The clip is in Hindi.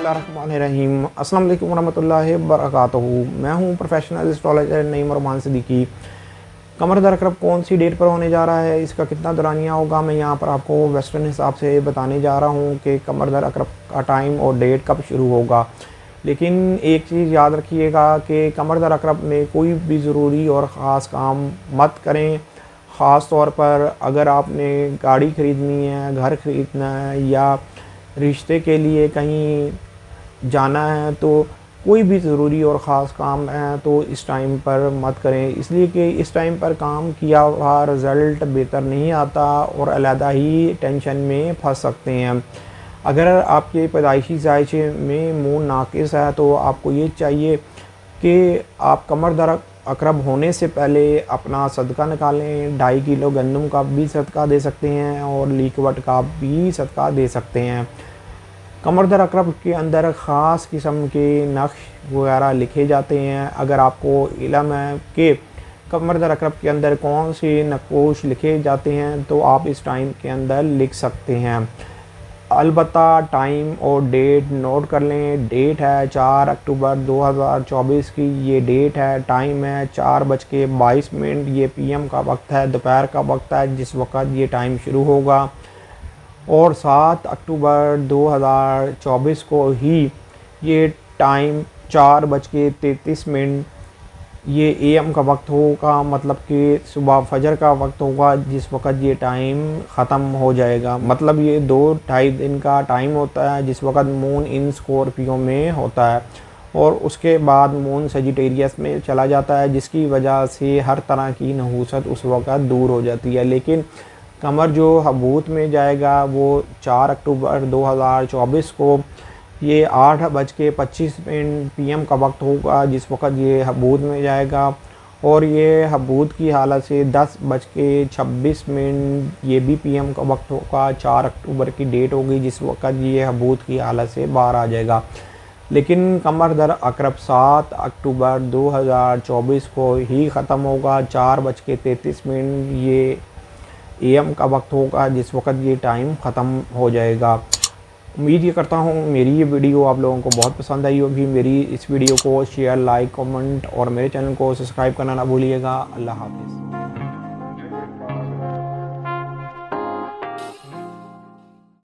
बिस्मिल्लाहिर्रहमानिर्रहीम। अस्सलाम वालेकुम वरहमतुल्लाहि वबरकातुहू। मैं हूं प्रोफेशनल एस्ट्रोलॉजर नईम रहमान सिद्दीकी। कमर दर अकरब कौन सी डेट पर होने जा रहा है, इसका कितना दौरानिया होगा, मैं यहां पर आपको वेस्टर्न हिसाब से बताने जा रहा हूं कि कमर दर अकरब का टाइम और डेट कब शुरू होगा। लेकिन एक चीज़ याद रखिएगा कि कमर दर अकरब में कोई भी ज़रूरी और ख़ास काम मत करें। ख़ास तौर पर अगर आपने गाड़ी ख़रीदनी है, घर ख़रीदना है या रिश्ते के लिए कहीं जाना है, तो कोई भी ज़रूरी और ख़ास काम है तो इस टाइम पर मत करें, इसलिए कि इस टाइम पर काम किया हुआ रिज़ल्ट बेहतर नहीं आता और अलहदा ही टेंशन में फंस सकते हैं। अगर आपके पैदाइशी जायचे में मून नाक़िस है तो आपको ये चाहिए कि आप कमर दर अकरब होने से पहले अपना सदका निकालें। 2.5 किलो गंदम का भी सदका दे सकते हैं और लीकवट का भी सदका दे सकते हैं। कमर दर अकरब के अंदर ख़ास किस्म के नक्श वगैरह लिखे जाते हैं। अगर आपको इल्म है कि कमर दर अकरब के अंदर कौन से नक्शे लिखे जाते हैं तो आप इस टाइम के अंदर लिख सकते हैं। अलबत्ता टाइम और डेट नोट कर लें। डेट है 4 अक्टूबर 2024 की, ये डेट है। टाइम है 4:22। ये पीएम का वक्त है, दोपहर का वक्त है जिस वक्त ये टाइम शुरू होगा। और 7 अक्टूबर 2024 को ही ये टाइम 4:33 ये एएम का वक्त होगा, मतलब कि सुबह फजर का वक्त होगा जिस वक्त ये टाइम ख़त्म हो जाएगा। मतलब ये 2-2.5 दिन का टाइम होता है जिस वक्त मून इन स्कॉर्पियो में होता है और उसके बाद मून सजिटेरियस में चला जाता है, जिसकी वजह से हर तरह की नहूसत उस वक्त दूर हो जाती है। लेकिन कमर जो हबूत में जाएगा वो 4 अक्टूबर 2024 को ये 8:25 PM का वक्त होगा जिस वक्त ये हबूत में जाएगा और ये हबूत की हालत से 10:26 ये भी PM का वक्त होगा। 4 अक्टूबर की डेट होगी जिस वक्त ये हबूत की हालत से बाहर आ जाएगा। लेकिन कमर दर अकरब 7 अक्टूबर 2024 को ही ख़त्म होगा। 4:33 ये AM का वक्त होगा जिस वक्त ये टाइम ख़त्म हो जाएगा। उम्मीद ये करता हूँ मेरी ये वीडियो आप लोगों को बहुत पसंद आई होगी। मेरी इस वीडियो को शेयर, लाइक, कमेंट और मेरे चैनल को सब्सक्राइब करना ना भूलिएगा। अल्लाह हाफ़िज़।